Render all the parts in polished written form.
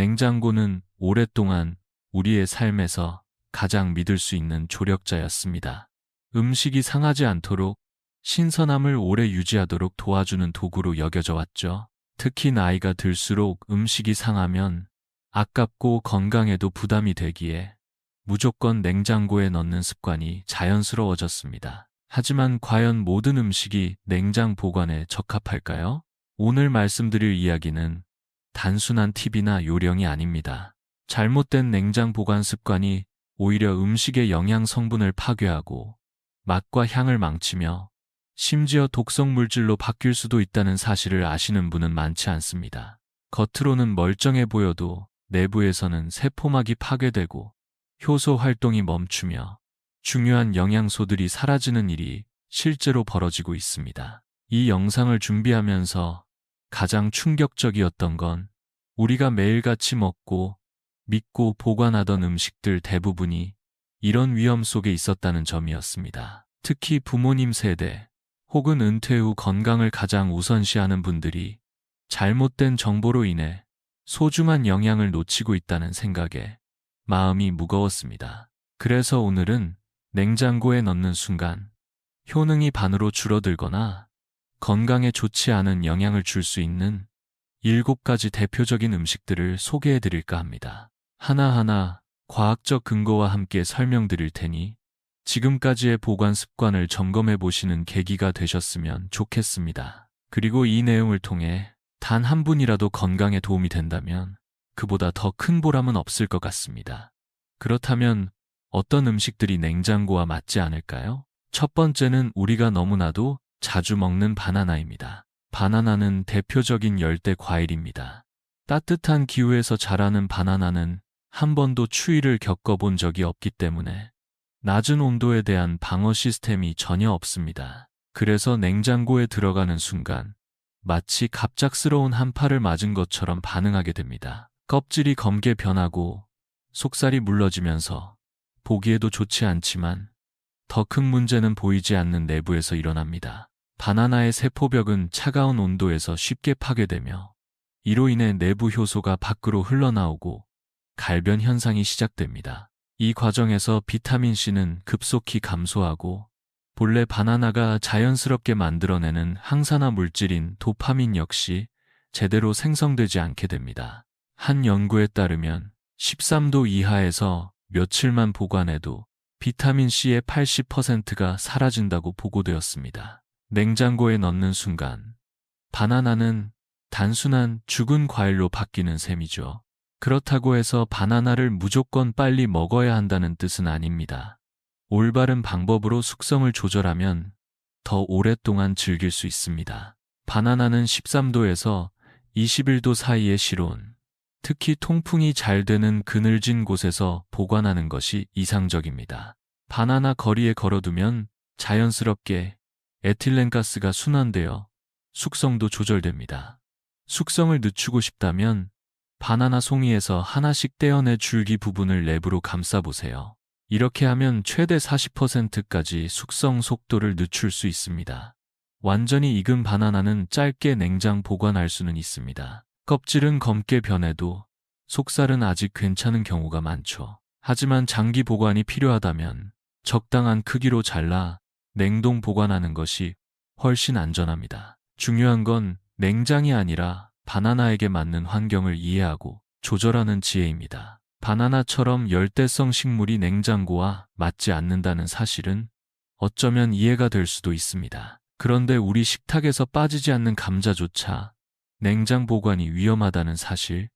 냉장고는 오랫동안 우리의 삶에서 가장 믿을 수 있는 조력자였습니다. 음식이 상하지 않도록 신선함을 오래 유지하도록 도와주는 도구로 여겨져 왔죠. 특히 나이가 들수록 음식이 상하면 아깝고 건강에도 부담이 되기에 무조건 냉장고에 넣는 습관이 자연스러워졌습니다. 하지만 과연 모든 음식이 냉장 보관에 적합할까요? 오늘 말씀드릴 이야기는 단순한 팁이나 요령이 아닙니다. 잘못된 냉장 보관 습관이 오히려 음식의 영양 성분을 파괴하고 맛과 향을 망치며 심지어 독성 물질로 바뀔 수도 있다는 사실을 아시는 분은 많지 않습니다. 겉으로는 멀쩡해 보여도 내부에서는 세포막이 파괴되고 효소 활동이 멈추며 중요한 영양소들이 사라지는 일이 실제로 벌어지고 있습니다. 이 영상을 준비하면서 가장 충격적이었던 건 우리가 매일같이 먹고 믿고 보관하던 음식들 대부분이 이런 위험 속에 있었다는 점이었습니다. 특히 부모님 세대 혹은 은퇴 후 건강을 가장 우선시하는 분들이 잘못된 정보로 인해 소중한 영양을 놓치고 있다는 생각에 마음이 무거웠습니다. 그래서 오늘은 냉장고에 넣는 순간 효능이 반으로 줄어들거나 건강에 좋지 않은 영향을 줄 수 있는 7가지 대표적인 음식들을 소개해 드릴까 합니다. 하나하나 과학적 근거와 함께 설명드릴 테니 지금까지의 보관 습관을 점검해 보시는 계기가 되셨으면 좋겠습니다. 그리고 이 내용을 통해 단 한 분이라도 건강에 도움이 된다면 그보다 더 큰 보람은 없을 것 같습니다. 그렇다면 어떤 음식들이 냉장고와 맞지 않을까요? 첫 번째는 우리가 너무나도 자주 먹는 바나나입니다. 바나나는 대표적인 열대 과일입니다. 따뜻한 기후에서 자라는 바나나는 한 번도 추위를 겪어본 적이 없기 때문에 낮은 온도에 대한 방어 시스템이 전혀 없습니다. 그래서 냉장고에 들어가는 순간 마치 갑작스러운 한파를 맞은 것처럼 반응하게 됩니다. 껍질이 검게 변하고 속살이 물러지면서 보기에도 좋지 않지만 더 큰 문제는 보이지 않는 내부에서 일어납니다. 바나나의 세포벽은 차가운 온도에서 쉽게 파괴되며 이로 인해 내부 효소가 밖으로 흘러나오고 갈변 현상이 시작됩니다. 이 과정에서 비타민C는 급속히 감소하고 본래 바나나가 자연스럽게 만들어내는 항산화 물질인 도파민 역시 제대로 생성되지 않게 됩니다. 한 연구에 따르면 13도 이하에서 며칠만 보관해도 비타민C의 80%가 사라진다고 보고되었습니다. 냉장고에 넣는 순간 바나나는 단순한 죽은 과일로 바뀌는 셈이죠. 그렇다고 해서 바나나를 무조건 빨리 먹어야 한다는 뜻은 아닙니다. 올바른 방법으로 숙성을 조절하면 더 오랫동안 즐길 수 있습니다. 바나나는 13도에서 21도 사이의 실온, 특히 통풍이 잘 되는 그늘진 곳에서 보관하는 것이 이상적입니다. 바나나 거리에 걸어두면 자연스럽게 에틸렌가스가 순환되어 숙성도 조절됩니다. 숙성을 늦추고 싶다면 바나나 송이에서 하나씩 떼어내 줄기 부분을 랩으로 감싸보세요. 이렇게 하면 최대 40%까지 숙성 속도를 늦출 수 있습니다. 완전히 익은 바나나는 짧게 냉장 보관할 수는 있습니다. 껍질은 검게 변해도 속살은 아직 괜찮은 경우가 많죠. 하지만 장기 보관이 필요하다면 적당한 크기로 잘라 냉동 보관하는 것이 훨씬 안전합니다. 중요한 건 냉장이 아니라 바나나에게 맞는 환경을 이해하고 조절하는 지혜입니다. 바나나처럼 열대성 식물이 냉장고와 맞지 않는다는 사실은 어쩌면 이해가 될 수도 있습니다. 그런데 우리 식탁에서 빠지지 않는 감자조차 냉장 보관이 위험하다는 사실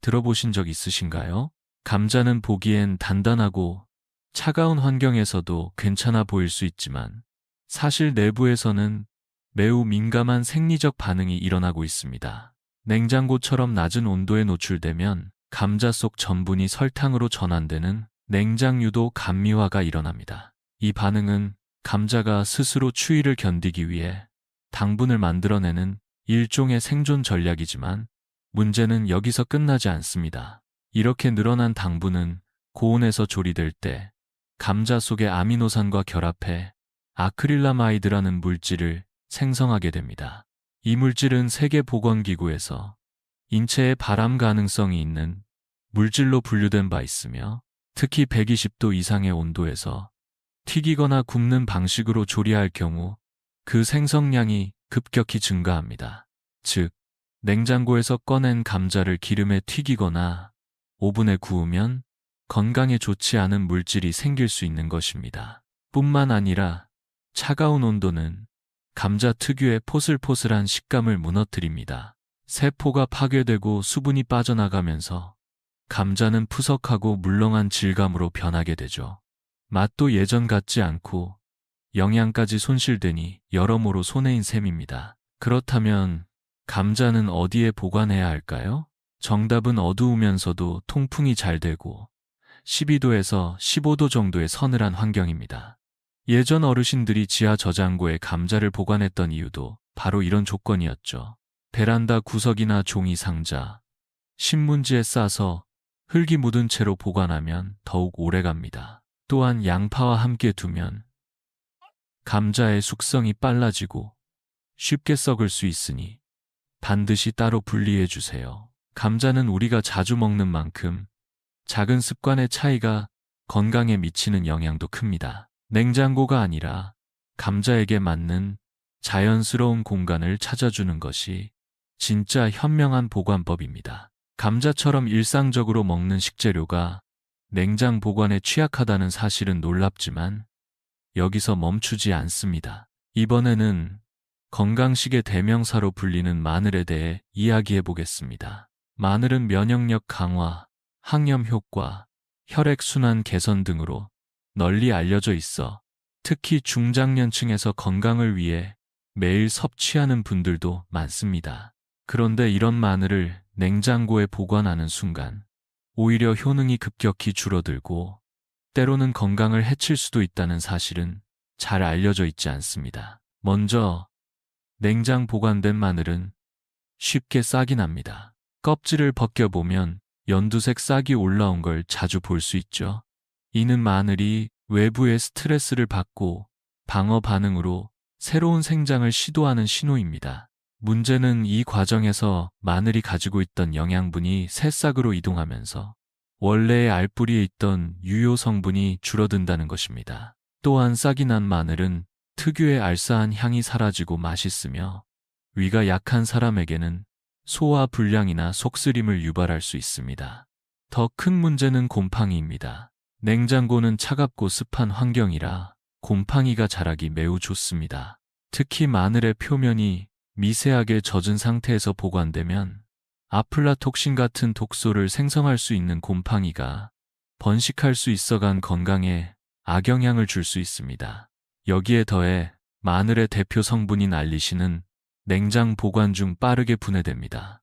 들어보신 적 있으신가요? 감자는 보기엔 단단하고 차가운 환경에서도 괜찮아 보일 수 있지만 사실 내부에서는 매우 민감한 생리적 반응이 일어나고 있습니다. 냉장고처럼 낮은 온도에 노출되면 감자 속 전분이 설탕으로 전환되는 냉장유도 감미화가 일어납니다. 이 반응은 감자가 스스로 추위를 견디기 위해 당분을 만들어내는 일종의 생존 전략이지만 문제는 여기서 끝나지 않습니다. 이렇게 늘어난 당분은 고온에서 조리될 때 감자 속의 아미노산과 결합해 아크릴라마이드라는 물질을 생성하게 됩니다. 이 물질은 세계보건기구에서 인체에 발암 가능성이 있는 물질로 분류된 바 있으며 특히 120도 이상의 온도에서 튀기거나 굽는 방식으로 조리할 경우 그 생성량이 급격히 증가합니다. 즉, 냉장고에서 꺼낸 감자를 기름에 튀기거나 오븐에 구우면 건강에 좋지 않은 물질이 생길 수 있는 것입니다. 뿐만 아니라 차가운 온도는 감자 특유의 포슬포슬한 식감을 무너뜨립니다. 세포가 파괴되고 수분이 빠져나가면서 감자는 푸석하고 물렁한 질감으로 변하게 되죠. 맛도 예전 같지 않고 영양까지 손실되니 여러모로 손해인 셈입니다. 그렇다면 감자는 어디에 보관해야 할까요? 정답은 어두우면서도 통풍이 잘 되고 12도에서 15도 정도의 서늘한 환경입니다. 예전 어르신들이 지하 저장고에 감자를 보관했던 이유도 바로 이런 조건이었죠. 베란다 구석이나 종이 상자, 신문지에 싸서 흙이 묻은 채로 보관하면 더욱 오래갑니다. 또한 양파와 함께 두면 감자의 숙성이 빨라지고 쉽게 썩을 수 있으니 반드시 따로 분리해 주세요. 감자는 우리가 자주 먹는 만큼 작은 습관의 차이가 건강에 미치는 영향도 큽니다. 냉장고가 아니라 감자에게 맞는 자연스러운 공간을 찾아주는 것이 진짜 현명한 보관법입니다. 감자처럼 일상적으로 먹는 식재료가 냉장 보관에 취약하다는 사실은 놀랍지만 여기서 멈추지 않습니다. 이번에는 건강식의 대명사로 불리는 마늘에 대해 이야기해 보겠습니다. 마늘은 면역력 강화, 항염 효과, 혈액순환 개선 등으로 널리 알려져 있어 특히 중장년층에서 건강을 위해 매일 섭취하는 분들도 많습니다. 그런데 이런 마늘을 냉장고에 보관하는 순간 오히려 효능이 급격히 줄어들고 때로는 건강을 해칠 수도 있다는 사실은 잘 알려져 있지 않습니다. 먼저 냉장 보관된 마늘은 쉽게 싹이 납니다. 껍질을 벗겨보면 연두색 싹이 올라온 걸 자주 볼 수 있죠. 이는 마늘이 외부의 스트레스를 받고 방어 반응으로 새로운 생장을 시도하는 신호입니다. 문제는 이 과정에서 마늘이 가지고 있던 영양분이 새싹으로 이동하면서 원래의 알뿌리에 있던 유효 성분이 줄어든다는 것입니다. 또한 싹이 난 마늘은 특유의 알싸한 향이 사라지고 맛있으며 위가 약한 사람에게는 소화 불량이나 속쓰림을 유발할 수 있습니다. 더 큰 문제는 곰팡이입니다. 냉장고는 차갑고 습한 환경이라 곰팡이가 자라기 매우 좋습니다. 특히 마늘의 표면이 미세하게 젖은 상태에서 보관되면 아플라톡신 같은 독소를 생성할 수 있는 곰팡이가 번식할 수 있어간 건강에 악영향을 줄 수 있습니다. 여기에 더해 마늘의 대표 성분인 알리신은 냉장 보관 중 빠르게 분해됩니다.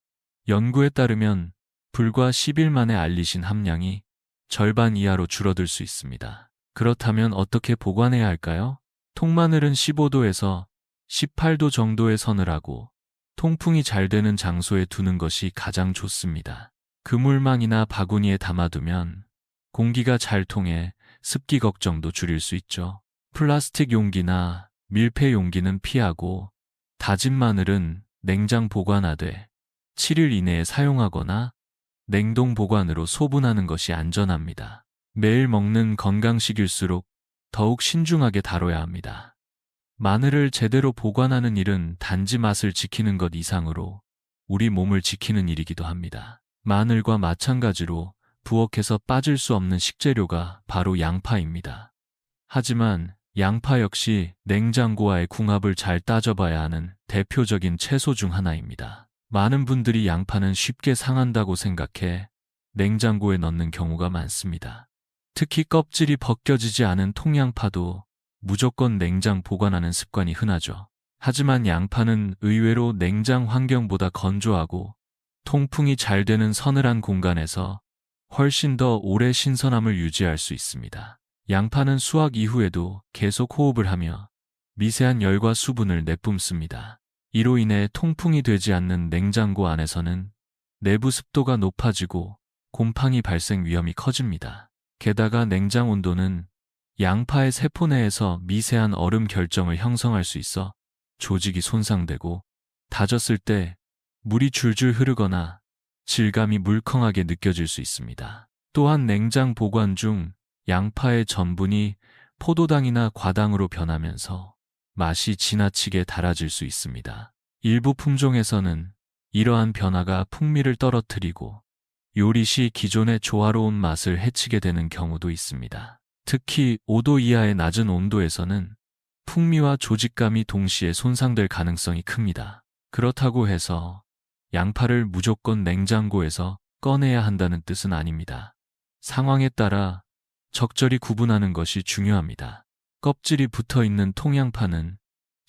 연구에 따르면 불과 10일 만에 알리신 함량이 절반 이하로 줄어들 수 있습니다. 그렇다면 어떻게 보관해야 할까요? 통마늘은 15도에서 18도 정도의 서늘하고 통풍이 잘 되는 장소에 두는 것이 가장 좋습니다. 그물망이나 바구니에 담아두면 공기가 잘 통해 습기 걱정도 줄일 수 있죠. 플라스틱 용기나 밀폐 용기는 피하고 다진 마늘은 냉장 보관하되 7일 이내에 사용하거나 냉동 보관으로 소분하는 것이 안전합니다. 매일 먹는 건강식일수록 더욱 신중하게 다뤄야 합니다. 마늘을 제대로 보관하는 일은 단지 맛을 지키는 것 이상으로 우리 몸을 지키는 일이기도 합니다. 마늘과 마찬가지로 부엌에서 빠질 수 없는 식재료가 바로 양파입니다. 하지만 양파 역시 냉장고와의 궁합을 잘 따져봐야 하는 대표적인 채소 중 하나입니다. 많은 분들이 양파는 쉽게 상한다고 생각해 냉장고에 넣는 경우가 많습니다. 특히 껍질이 벗겨지지 않은 통양파도 무조건 냉장 보관하는 습관이 흔하죠. 하지만 양파는 의외로 냉장 환경보다 건조하고 통풍이 잘 되는 서늘한 공간에서 훨씬 더 오래 신선함을 유지할 수 있습니다. 양파는 수확 이후에도 계속 호흡을 하며 미세한 열과 수분을 내뿜습니다. 이로 인해 통풍이 되지 않는 냉장고 안에서는 내부 습도가 높아지고 곰팡이 발생 위험이 커집니다. 게다가 냉장 온도는 양파의 세포 내에서 미세한 얼음 결정을 형성할 수 있어 조직이 손상되고 다졌을 때 물이 줄줄 흐르거나 질감이 물컹하게 느껴질 수 있습니다. 또한 냉장 보관 중 양파의 전분이 포도당이나 과당으로 변하면서 맛이 지나치게 달아질 수 있습니다. 일부 품종에서는 이러한 변화가 풍미를 떨어뜨리고 요리 시 기존의 조화로운 맛을 해치게 되는 경우도 있습니다. 특히 5도 이하의 낮은 온도에서는 풍미와 조직감이 동시에 손상될 가능성이 큽니다. 그렇다고 해서 양파를 무조건 냉장고에서 꺼내야 한다는 뜻은 아닙니다. 상황에 따라 적절히 구분하는 것이 중요합니다. 껍질이 붙어 있는 통양파는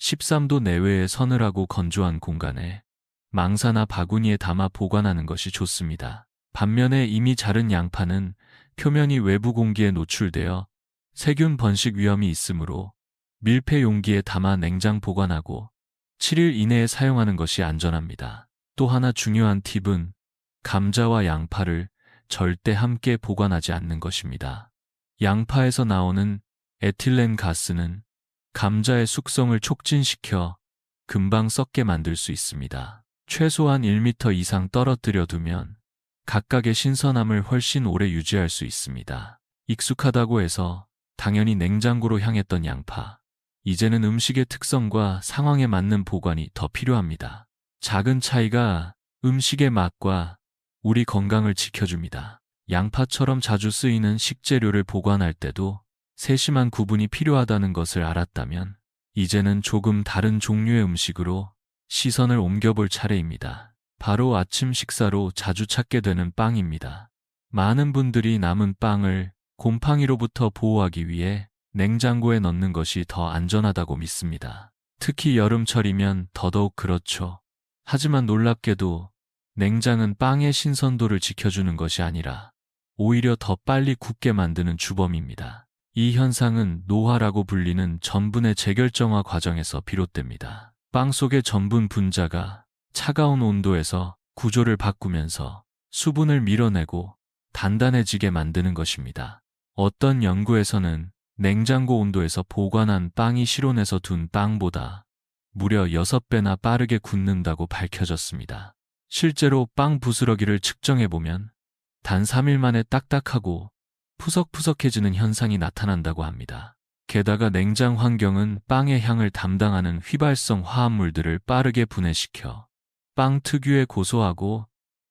13도 내외의 서늘하고 건조한 공간에 망사나 바구니에 담아 보관하는 것이 좋습니다. 반면에 이미 자른 양파는 표면이 외부 공기에 노출되어 세균 번식 위험이 있으므로 밀폐 용기에 담아 냉장 보관하고 7일 이내에 사용하는 것이 안전합니다. 또 하나 중요한 팁은 감자와 양파를 절대 함께 보관하지 않는 것입니다. 양파에서 나오는 에틸렌 가스는 감자의 숙성을 촉진시켜 금방 썩게 만들 수 있습니다. 최소한 1m 이상 떨어뜨려 두면 각각의 신선함을 훨씬 오래 유지할 수 있습니다. 익숙하다고 해서 당연히 냉장고로 향했던 양파. 이제는 음식의 특성과 상황에 맞는 보관이 더 필요합니다. 작은 차이가 음식의 맛과 우리 건강을 지켜줍니다. 양파처럼 자주 쓰이는 식재료를 보관할 때도 세심한 구분이 필요하다는 것을 알았다면 이제는 조금 다른 종류의 음식으로 시선을 옮겨볼 차례입니다. 바로 아침 식사로 자주 찾게 되는 빵입니다. 많은 분들이 남은 빵을 곰팡이로부터 보호하기 위해 냉장고에 넣는 것이 더 안전하다고 믿습니다. 특히 여름철이면 더더욱 그렇죠. 하지만 놀랍게도 냉장은 빵의 신선도를 지켜주는 것이 아니라 오히려 더 빨리 굳게 만드는 주범입니다. 이 현상은 노화라고 불리는 전분의 재결정화 과정에서 비롯됩니다. 빵 속의 전분 분자가 차가운 온도에서 구조를 바꾸면서 수분을 밀어내고 단단해지게 만드는 것입니다. 어떤 연구에서는 냉장고 온도에서 보관한 빵이 실온에서 둔 빵보다 무려 6배나 빠르게 굳는다고 밝혀졌습니다. 실제로 빵 부스러기를 측정해보면 단 3일 만에 딱딱하고 푸석푸석해지는 현상이 나타난다고 합니다. 게다가 냉장 환경은 빵의 향을 담당하는 휘발성 화합물들을 빠르게 분해시켜 빵 특유의 고소하고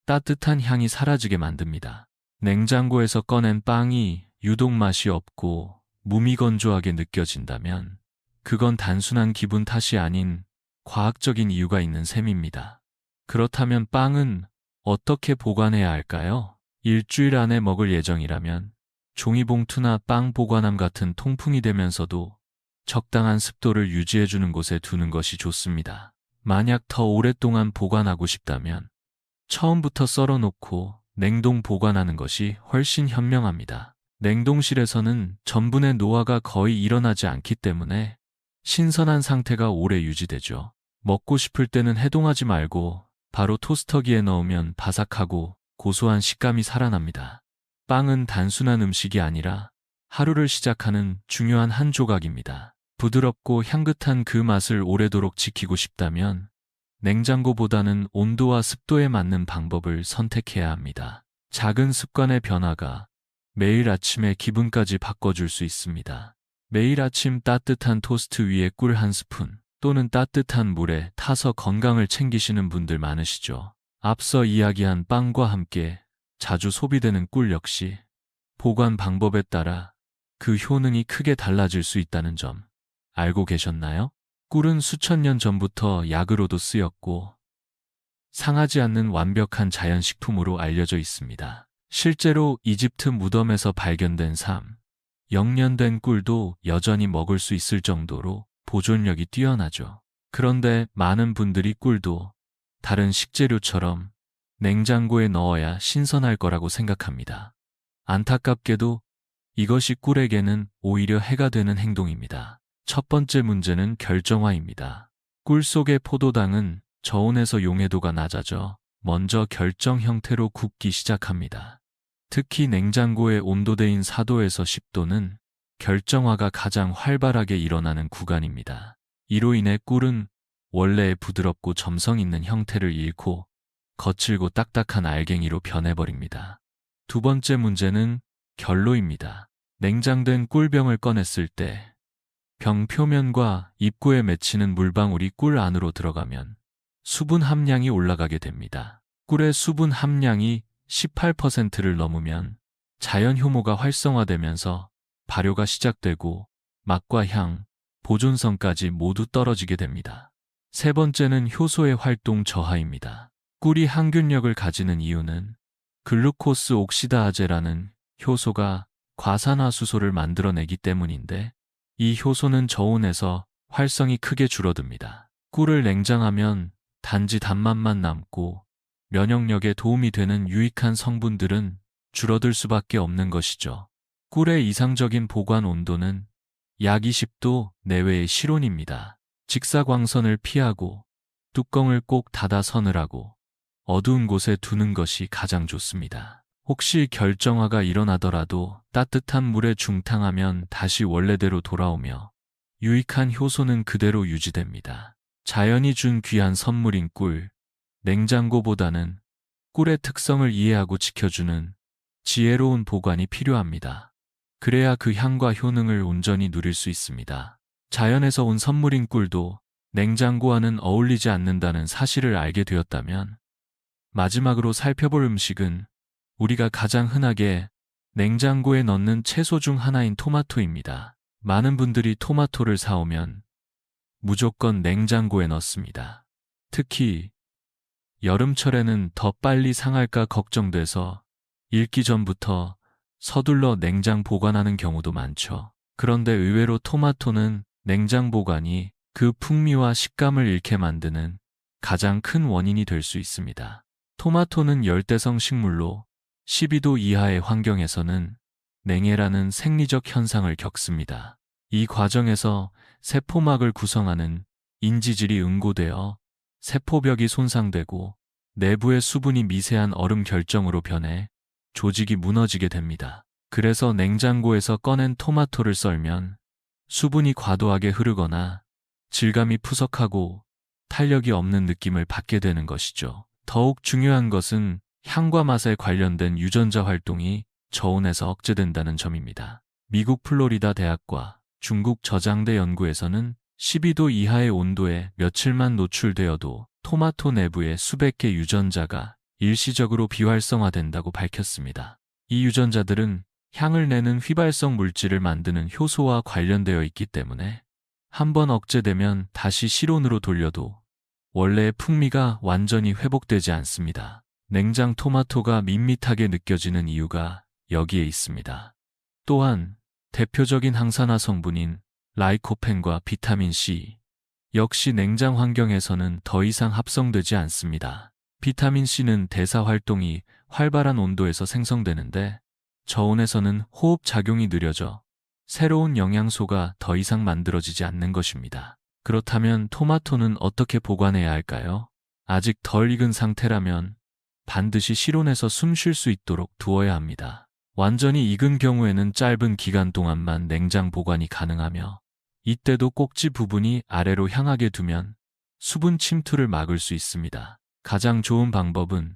따뜻한 향이 사라지게 만듭니다. 냉장고에서 꺼낸 빵이 유독 맛이 없고 무미건조하게 느껴진다면 그건 단순한 기분 탓이 아닌 과학적인 이유가 있는 셈입니다. 그렇다면 빵은 어떻게 보관해야 할까요? 일주일 안에 먹을 예정이라면 종이봉투나 빵 보관함 같은 통풍이 되면서도 적당한 습도를 유지해주는 곳에 두는 것이 좋습니다. 만약 더 오랫동안 보관하고 싶다면 처음부터 썰어놓고 냉동 보관하는 것이 훨씬 현명합니다. 냉동실에서는 전분의 노화가 거의 일어나지 않기 때문에 신선한 상태가 오래 유지되죠. 먹고 싶을 때는 해동하지 말고 바로 토스터기에 넣으면 바삭하고 고소한 식감이 살아납니다. 빵은 단순한 음식이 아니라 하루를 시작하는 중요한 한 조각입니다. 부드럽고 향긋한 그 맛을 오래도록 지키고 싶다면 냉장고보다는 온도와 습도에 맞는 방법을 선택해야 합니다. 작은 습관의 변화가 매일 아침에 기분까지 바꿔줄 수 있습니다. 매일 아침 따뜻한 토스트 위에 꿀 한 스푼 또는 따뜻한 물에 타서 건강을 챙기시는 분들 많으시죠. 앞서 이야기한 빵과 함께 자주 소비되는 꿀 역시 보관 방법에 따라 그 효능이 크게 달라질 수 있다는 점 알고 계셨나요? 꿀은 수천 년 전부터 약으로도 쓰였고 상하지 않는 완벽한 자연식품으로 알려져 있습니다. 실제로 이집트 무덤에서 발견된 0년 된 꿀도 여전히 먹을 수 있을 정도로 보존력이 뛰어나죠. 그런데 많은 분들이 꿀도 다른 식재료처럼 냉장고에 넣어야 신선할 거라고 생각합니다. 안타깝게도 이것이 꿀에게는 오히려 해가 되는 행동입니다. 첫 번째 문제는 결정화입니다. 꿀 속의 포도당은 저온에서 용해도가 낮아져 먼저 결정 형태로 굳기 시작합니다. 특히 냉장고의 온도대인 4도에서 10도는 결정화가 가장 활발하게 일어나는 구간입니다. 이로 인해 꿀은 원래의 부드럽고 점성 있는 형태를 잃고 거칠고 딱딱한 알갱이로 변해버립니다. 두 번째 문제는 결로입니다. 냉장된 꿀병을 꺼냈을 때 병 표면과 입구에 맺히는 물방울이 꿀 안으로 들어가면 수분 함량이 올라가게 됩니다. 꿀의 수분 함량이 18%를 넘으면 자연 효모가 활성화되면서 발효가 시작되고 맛과 향, 보존성까지 모두 떨어지게 됩니다. 세 번째는 효소의 활동 저하입니다. 꿀이 항균력을 가지는 이유는 글루코스 옥시다아제라는 효소가 과산화수소를 만들어내기 때문인데 이 효소는 저온에서 활성이 크게 줄어듭니다. 꿀을 냉장하면 단지 단맛만 남고 면역력에 도움이 되는 유익한 성분들은 줄어들 수밖에 없는 것이죠. 꿀의 이상적인 보관 온도는 약 20도 내외의 실온입니다. 직사광선을 피하고 뚜껑을 꼭 닫아 서늘하고 어두운 곳에 두는 것이 가장 좋습니다. 혹시 결정화가 일어나더라도 따뜻한 물에 중탕하면 다시 원래대로 돌아오며 유익한 효소는 그대로 유지됩니다. 자연이 준 귀한 선물인 꿀, 냉장고보다는 꿀의 특성을 이해하고 지켜주는 지혜로운 보관이 필요합니다. 그래야 그 향과 효능을 온전히 누릴 수 있습니다. 자연에서 온 선물인 꿀도 냉장고와는 어울리지 않는다는 사실을 알게 되었다면 마지막으로 살펴볼 음식은 우리가 가장 흔하게 냉장고에 넣는 채소 중 하나인 토마토입니다. 많은 분들이 토마토를 사오면 무조건 냉장고에 넣습니다. 특히 여름철에는 더 빨리 상할까 걱정돼서 읽기 전부터 서둘러 냉장 보관하는 경우도 많죠. 그런데 의외로 토마토는 냉장 보관이 그 풍미와 식감을 잃게 만드는 가장 큰 원인이 될 수 있습니다. 토마토는 열대성 식물로 12도 이하의 환경에서는 냉해라는 생리적 현상을 겪습니다. 이 과정에서 세포막을 구성하는 인지질이 응고되어 세포벽이 손상되고 내부의 수분이 미세한 얼음 결정으로 변해 조직이 무너지게 됩니다. 그래서 냉장고에서 꺼낸 토마토를 썰면 수분이 과도하게 흐르거나 질감이 푸석하고 탄력이 없는 느낌을 받게 되는 것이죠. 더욱 중요한 것은 향과 맛에 관련된 유전자 활동이 저온에서 억제된다는 점입니다. 미국 플로리다 대학과 중국 저장대 연구에서는 12도 이하의 온도에 며칠만 노출되어도 토마토 내부의 수백 개 유전자가 일시적으로 비활성화된다고 밝혔습니다. 이 유전자들은 향을 내는 휘발성 물질을 만드는 효소와 관련되어 있기 때문에 한번 억제되면 다시 실온으로 돌려도 원래의 풍미가 완전히 회복되지 않습니다. 냉장 토마토가 밋밋하게 느껴지는 이유가 여기에 있습니다. 또한 대표적인 항산화 성분인 라이코펜과 비타민 C 역시 냉장 환경에서는 더 이상 합성되지 않습니다. 비타민 C는 대사 활동이 활발한 온도에서 생성되는데 저온에서는 호흡 작용이 느려져 새로운 영양소가 더 이상 만들어지지 않는 것입니다. 그렇다면 토마토는 어떻게 보관해야 할까요? 아직 덜 익은 상태라면 반드시 실온에서 숨 쉴 수 있도록 두어야 합니다. 완전히 익은 경우에는 짧은 기간 동안만 냉장 보관이 가능하며 이때도 꼭지 부분이 아래로 향하게 두면 수분 침투를 막을 수 있습니다. 가장 좋은 방법은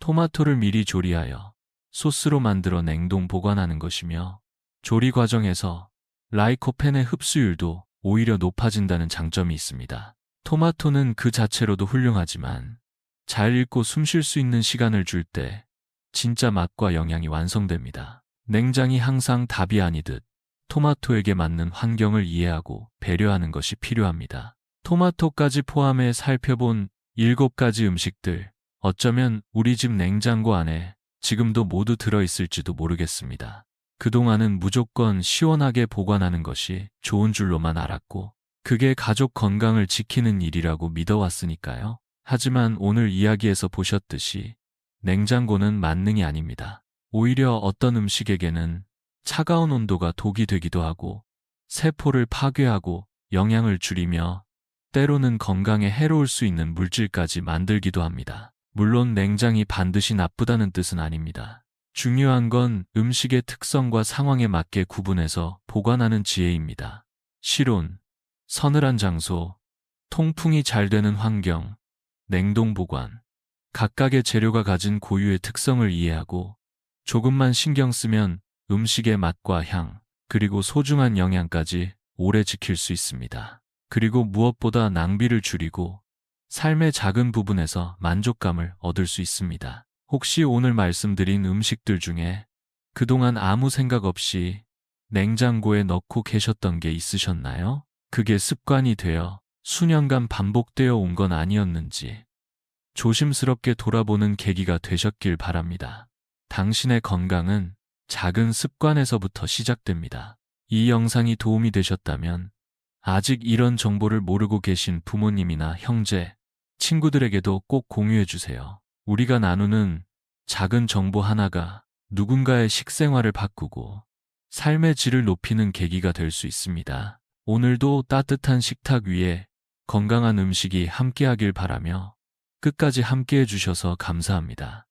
토마토를 미리 조리하여 소스로 만들어 냉동 보관하는 것이며 조리 과정에서 라이코펜의 흡수율도 오히려 높아진다는 장점이 있습니다. 토마토는 그 자체로도 훌륭하지만 잘 익고 숨 쉴 수 있는 시간을 줄 때 진짜 맛과 영양이 완성됩니다. 냉장이 항상 답이 아니듯 토마토에게 맞는 환경을 이해하고 배려하는 것이 필요합니다. 토마토까지 포함해 살펴본 7가지 음식들, 어쩌면 우리 집 냉장고 안에 지금도 모두 들어있을지도 모르겠습니다. 그동안은 무조건 시원하게 보관하는 것이 좋은 줄로만 알았고 그게 가족 건강을 지키는 일이라고 믿어왔으니까요. 하지만 오늘 이야기에서 보셨듯이 냉장고는 만능이 아닙니다. 오히려 어떤 음식에게는 차가운 온도가 독이 되기도 하고 세포를 파괴하고 영양을 줄이며 때로는 건강에 해로울 수 있는 물질까지 만들기도 합니다. 물론 냉장이 반드시 나쁘다는 뜻은 아닙니다. 중요한 건 음식의 특성과 상황에 맞게 구분해서 보관하는 지혜입니다. 실온, 서늘한 장소, 통풍이 잘 되는 환경, 냉동 보관. 각각의 재료가 가진 고유의 특성을 이해하고 조금만 신경 쓰면 음식의 맛과 향, 그리고 소중한 영양까지 오래 지킬 수 있습니다. 그리고 무엇보다 낭비를 줄이고 삶의 작은 부분에서 만족감을 얻을 수 있습니다. 혹시 오늘 말씀드린 음식들 중에 그동안 아무 생각 없이 냉장고에 넣고 계셨던 게 있으셨나요? 그게 습관이 되어 수년간 반복되어 온 건 아니었는지 조심스럽게 돌아보는 계기가 되셨길 바랍니다. 당신의 건강은 작은 습관에서부터 시작됩니다. 이 영상이 도움이 되셨다면 아직 이런 정보를 모르고 계신 부모님이나 형제, 친구들에게도 꼭 공유해 주세요. 우리가 나누는 작은 정보 하나가 누군가의 식생활을 바꾸고 삶의 질을 높이는 계기가 될 수 있습니다. 오늘도 따뜻한 식탁 위에 건강한 음식이 함께하길 바라며 끝까지 함께해 주셔서 감사합니다.